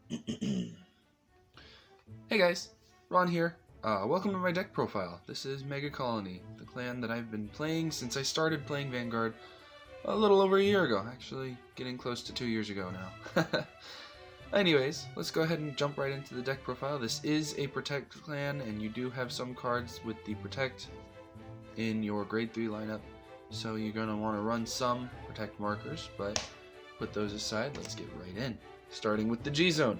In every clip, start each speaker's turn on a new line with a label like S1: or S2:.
S1: Hey guys, Ron here. Welcome to my deck profile. This is Megacolony, the clan that I've been playing since I started playing Vanguard a little over a year ago. Actually, getting close to 2 years ago now. Anyways, let's go ahead and jump right into the deck profile. This is a Protect clan, and you do have some cards with the Protect in your Grade 3 lineup. So you're going to want to run some Protect markers, but put those aside. Let's get right in. Starting with the G-Zone.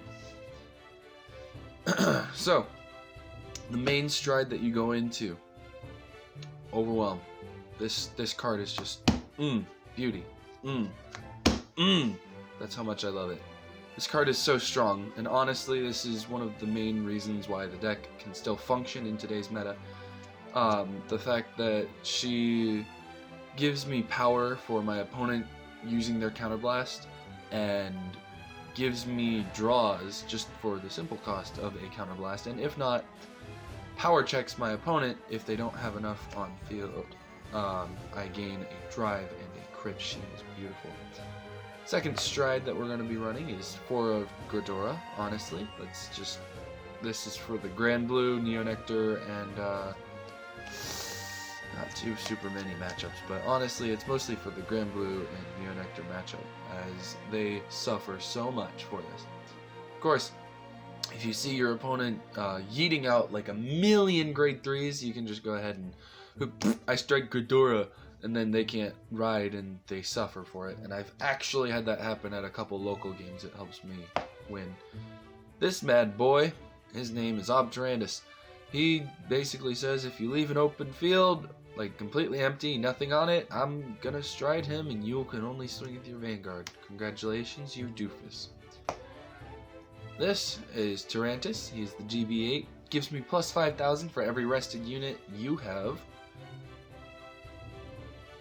S1: So, the main stride that you go into, Overwhelm. This card is just, beauty. That's how much I love it. This card is so strong, and honestly, this is one of the main reasons why the deck can still function in today's meta. The fact that she gives me power for my opponent using their counterblast, and gives me draws just for the simple cost of a counterblast, and if not, power checks my opponent if they don't have enough on field. I gain a drive and a crit. She is beautiful. Second stride that we're going to be running is 4 of Gredora. Honestly, this is for the Grand Blue, Neonectar, and not too super many matchups, but honestly it's mostly for the Grand Blue and Neonectar matchup, as they suffer so much for this. Of course, if you see your opponent yeeting out like a million Grade 3s, you can just go ahead and I strike Gredora, and then they can't ride and they suffer for it. And I've actually had that happen at a couple local games. It helps me win. This mad boy, his name is Obturandus. He basically says if you leave an open field, like completely empty, nothing on it, I'm gonna stride him and you can only swing with your Vanguard. Congratulations, you doofus. This is Tyrantus. He's the GB8. Gives me plus 5,000 for every rested unit you have.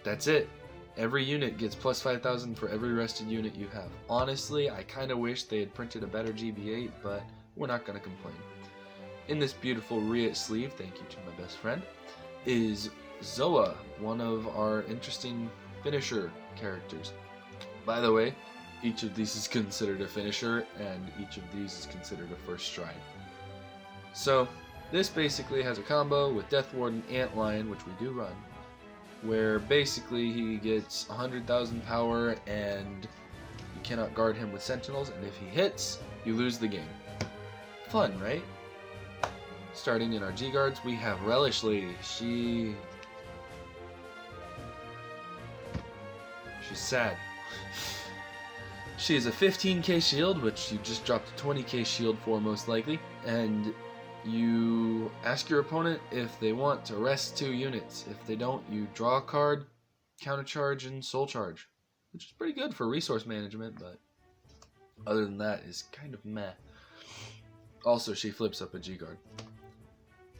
S1: That's it. Every unit gets plus 5,000 for every rested unit you have. Honestly, I kind of wish they had printed a better GB8, but we're not gonna complain. In this beautiful Riot sleeve, thank you to my best friend, is Zoa, one of our interesting finisher characters. By the way, each of these is considered a finisher, and each of these is considered a first stride. So, this basically has a combo with Death Ward and Antlion, which we do run, where basically he gets 100,000 power and you cannot guard him with Sentinels, and if he hits, you lose the game. Fun, right? Starting in our G-Guards, we have Relish Lady. She's sad. She is a 15k shield, which you just dropped a 20k shield for most likely, and you ask your opponent if they want to rest 2 units. If they don't, you draw a card, countercharge, and soul charge, which is pretty good for resource management, but other than that is kind of meh. Also, she flips up a G-Guard.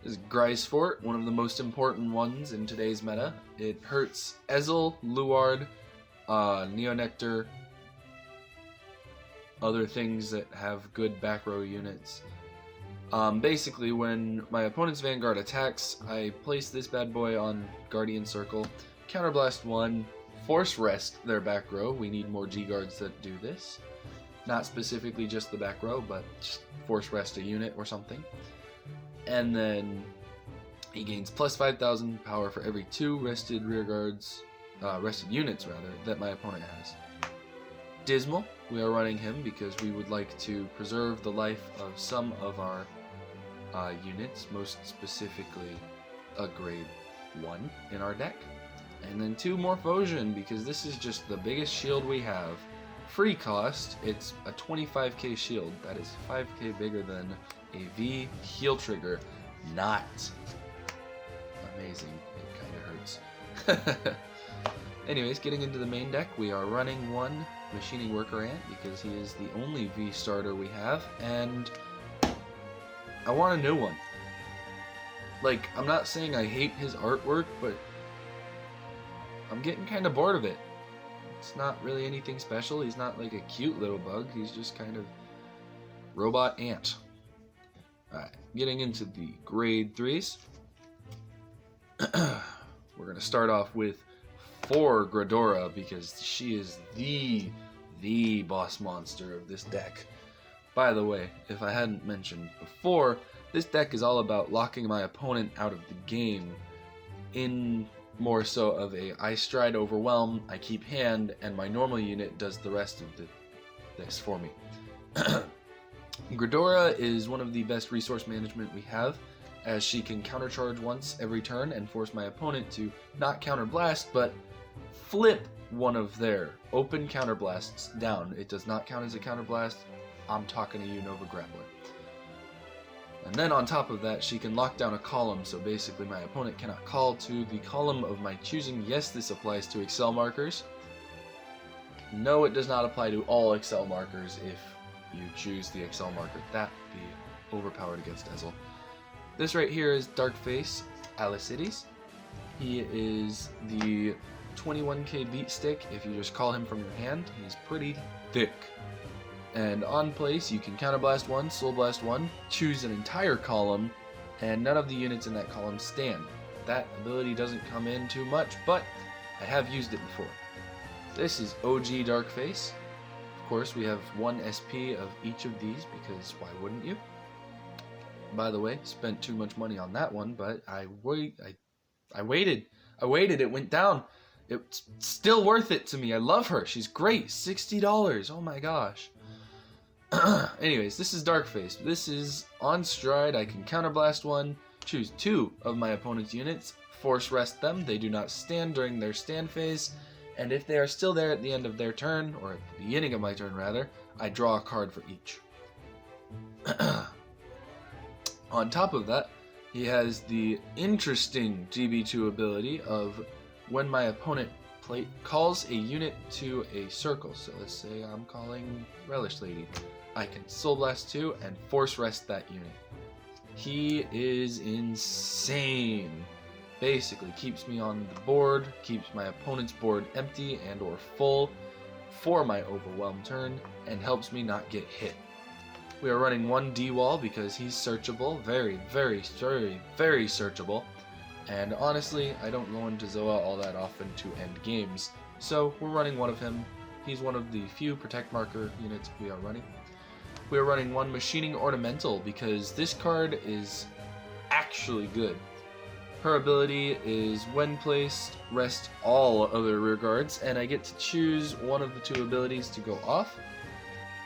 S1: This is Grisfort, one of the most important ones in today's meta. It hurts Ezel, Luard, Neonectar, other things that have good back row units. Basically, when my opponent's Vanguard attacks, I place this bad boy on Guardian Circle, Counterblast 1, force rest their back row. We need more G-Guards that do this. Not specifically just the back row, but just force rest a unit or something. And then he gains plus 5,000 power for every 2 rested rested units that my opponent has. Dismal, we are running him because we would like to preserve the life of some of our units, most specifically a grade 1 in our deck. And then 2 Morphosian, because this is just the biggest shield we have. Free cost, it's a 25k shield. That is 5k bigger than a V heal trigger. Not amazing. It kind of hurts. Anyways, getting into the main deck, we are running 1 Machining Worker Ant because he is the only V starter we have, and I want a new one. Like, I'm not saying I hate his artwork, but I'm getting kind of bored of it. It's not really anything special. He's not like a cute little bug. He's just kind of robot ant. Alright, getting into the grade 3s. We're going to start off with 4 Gredora because she is the boss monster of this deck. By the way, if I hadn't mentioned before, this deck is all about locking my opponent out of the game in more so of a I stride overwhelm, I keep hand, and my normal unit does the rest of this for me. Gredora is one of the best resource management we have, as she can countercharge once every turn and force my opponent to not counterblast, but flip one of their open counterblasts down. It does not count as a counterblast. I'm talking to you, Nova Grappler. And then on top of that, she can lock down a column, so basically my opponent cannot call to the column of my choosing. Yes, this applies to Excel markers. No, it does not apply to all Excel markers if you choose the Excel marker. That would be overpowered against Ezel. This right here is Darkface Alicides. He is the 21k beat stick. If you just call him from your hand, he's pretty thick. And on place, you can counterblast one, soul blast one, choose an entire column, and none of the units in that column stand. That ability doesn't come in too much, but I have used it before. This is OG Darkface. Of course, we have 1 SP of each of these, because why wouldn't you? By the way, spent too much money on that one, but I waited. It went down. It's still worth it to me. I love her. She's great. $60. Oh my gosh. Anyways, this is Darkface. This is on stride. I can counterblast one, choose 2 of my opponent's units, force rest them. They do not stand during their stand phase, and if they are still there at the end of their turn, or at the beginning of my turn rather, I draw a card for each. On top of that, he has the interesting GB2 ability of when my opponent calls a unit to a circle. So let's say I'm calling Relish Lady. I can Soul Blast 2 and Force Rest that unit. He is insane. Basically keeps me on the board, keeps my opponent's board empty and or full for my overwhelm turn, and helps me not get hit. We are running 1 D-wall because he's searchable, very searchable. And honestly, I don't go into Zoa all that often to end games, so we're running one of him. He's one of the few Protect Marker units we are running. We are running 1 Machining Ornamental because this card is actually good. Her ability is when placed, rest all other rear guards, and I get to choose one of the 2 abilities to go off.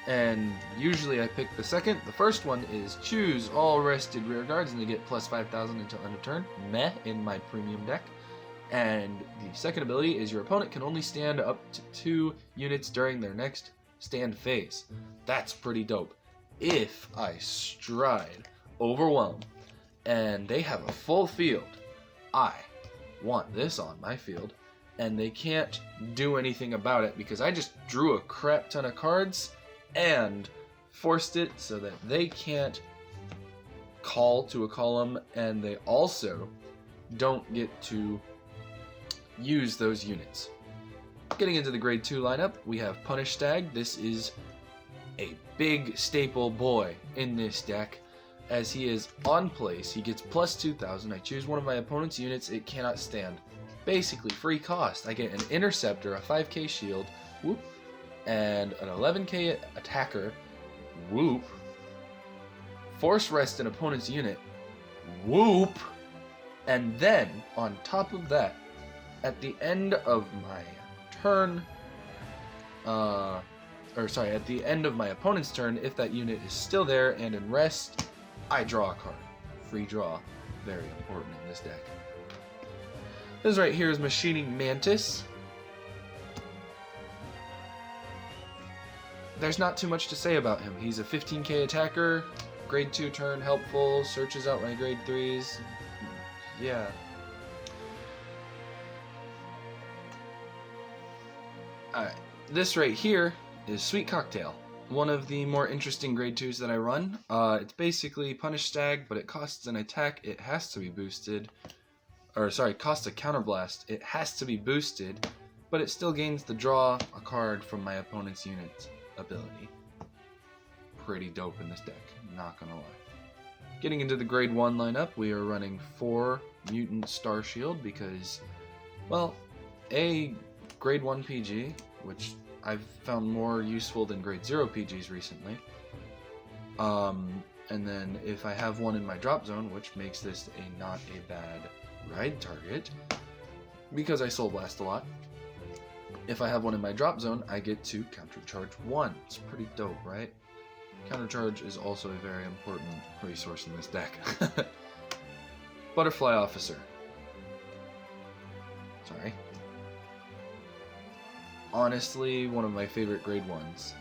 S1: And usually I pick the second. The first one is choose all rested rear guards, and they get plus 5,000 until end of turn. Meh in my premium deck. And the second ability is your opponent can only stand up to 2 units during their next stand phase. That's pretty dope. If I stride overwhelm and they have a full field, I want this on my field, and they can't do anything about it because I just drew a crap ton of cards and forced it so that they can't call to a column, and they also don't get to use those units. Getting into the grade 2 lineup, we have Punish Stag. This is a big staple boy in this deck. As he is on place, he gets plus 2,000. I choose one of my opponent's units, it cannot stand. Basically, free cost. I get an Interceptor, a 5k shield, whoop, and an 11k attacker, whoop, force rest an opponent's unit, whoop, and then, on top of that, at the end of my turn, at the end of my opponent's turn, if that unit is still there and in rest, I draw a card. Free draw. Very important in this deck. This right here is Machining Mantis. There's not too much to say about him. He's a 15k attacker, grade 2 turn, helpful, searches out my grade 3s. Yeah. Alright, this right here is Sweet Cocktail. One of the more interesting grade 2s that I run. It's basically Punish Stag, but it costs an attack. It has to be boosted. Costs a counterblast. It has to be boosted, but it still gains the draw a card from my opponent's unit ability. Pretty dope in this deck, not gonna lie. Getting into the grade 1 lineup, we are running 4 Mutant Star Shield because, well, a grade 1 PG, which I've found more useful than grade 0 PGs recently. And then if I have one in my drop zone, which makes this not a bad ride target, because I Soul Blast a lot, if I have one in my drop zone, I get to countercharge 1. It's pretty dope, right? Countercharge is also a very important resource in this deck. Butterfly Officer. Sorry. Honestly, one of my favorite grade 1s.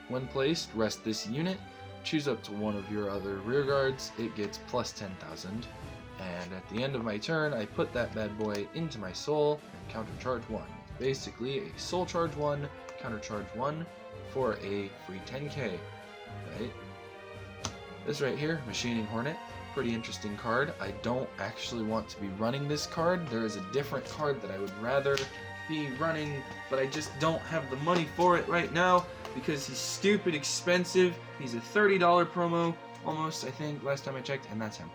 S1: When placed, rest this unit, choose up to one of your other rear guards, it gets plus 10,000, and at the end of my turn, I put that bad boy into my soul and countercharge 1. Basically, a soul charge 1, countercharge 1 for a free 10k, right? This right here, Machining Hornet, pretty interesting card. I don't actually want to be running this card. There is a different card that I would rather be running, but I just don't have the money for it right now because he's stupid expensive. He's a $30 promo, almost, I think, last time I checked, and that's him.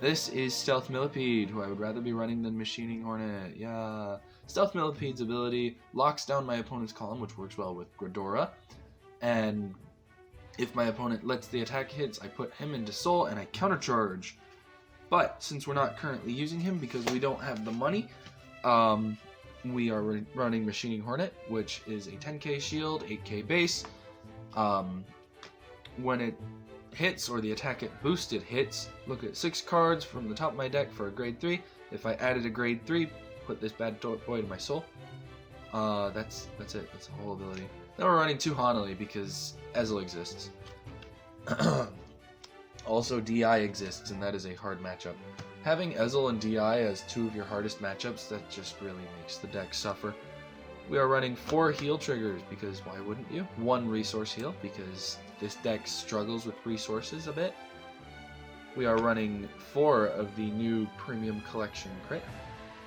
S1: This is Stealth Millipede, who I would rather be running than Machining Hornet. Yeah. Stealth Millipede's ability locks down my opponent's column, which works well with Gredora, and if my opponent lets the attack hits, I put him into soul and I countercharge. But since we're not currently using him because we don't have the money, we are running Machining Hornet, which is a 10k shield, 8k base. When it hits, or the attack it boosted hits, look at 6 cards from the top of my deck for a grade 3. If I added a grade 3, put this bad boy to my soul. That's it. That's the whole ability. Then we're running 2 Hanali because Ezel exists. Also, DI exists, and that is a hard matchup. Having Ezel and DI as 2 of your hardest matchups, that just really makes the deck suffer. We are running 4 heal triggers, because why wouldn't you? 1 resource heal, because this deck struggles with resources a bit. We are running 4 of the new Premium Collection Crit,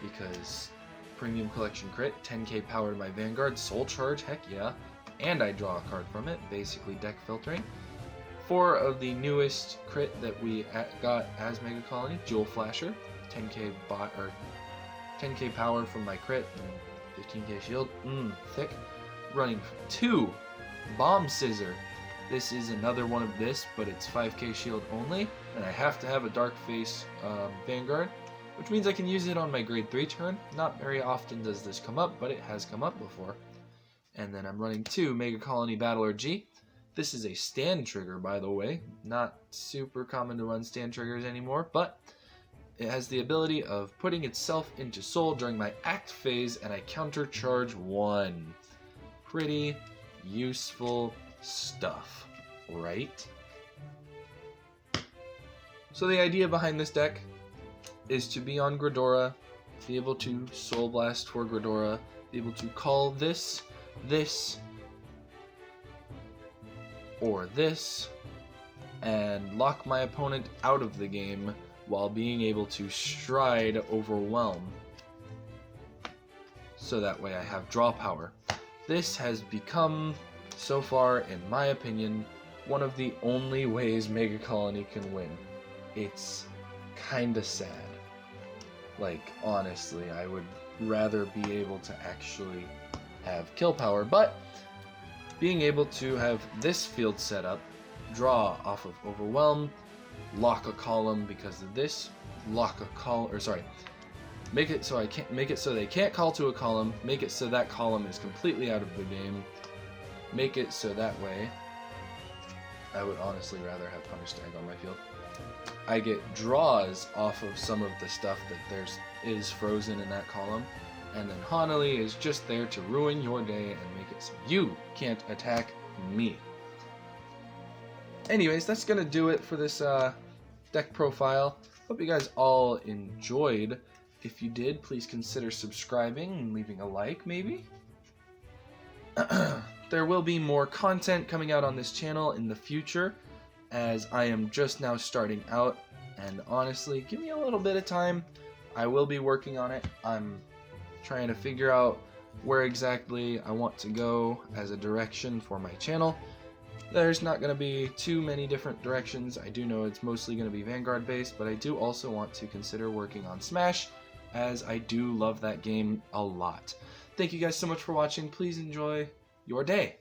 S1: because Premium Collection Crit, 10k power to my Vanguard, Soul Charge, heck yeah, and I draw a card from it, basically deck filtering. 4 of the newest crit that we got as Megacolony, Jewel Flasher, 10k bot or 10k power from my crit and 15k shield, thick. Running 2 Bomb Scissor. This is another one of this, but it's 5k shield only, and I have to have a Dark Face Vanguard, which means I can use it on my grade 3 turn. Not very often does this come up, but it has come up before. And then I'm running 2 Megacolony Battler G. This is a stand trigger, by the way. Not super common to run stand triggers anymore, but it has the ability of putting itself into soul during my act phase, and I countercharge 1. Pretty useful stuff, right? So the idea behind this deck is to be on Gredora, be able to Soul Blast for Gredora, be able to call this, or this, and lock my opponent out of the game while being able to stride Overwhelm. So that way I have draw power. This has become, so far in my opinion, one of the only ways Megacolony can win. It's kinda sad. Like, honestly, I would rather be able to actually have kill power, but being able to have this field set up, draw off of Overwhelm, lock a column because of this, lock a column, or sorry, make it so they can't call to a column, make it so that column is completely out of the game, make it so that way, I would honestly rather have Punish Stag on my field. I get draws off of some of the stuff that is frozen in that column, and then Hanali is just there to ruin your day and make it so you can't attack me. Anyways, that's gonna do it for this deck profile. Hope you guys all enjoyed. If you did, please consider subscribing and leaving a like, maybe. There will be more content coming out on this channel in the future, as I am just now starting out, and honestly, give me a little bit of time. I will be working on it. I'm trying to figure out where exactly I want to go as a direction for my channel. There's not going to be too many different directions. I do know it's mostly going to be Vanguard based, but I do also want to consider working on Smash, as I do love that game a lot. Thank you guys so much for watching. Please enjoy your day.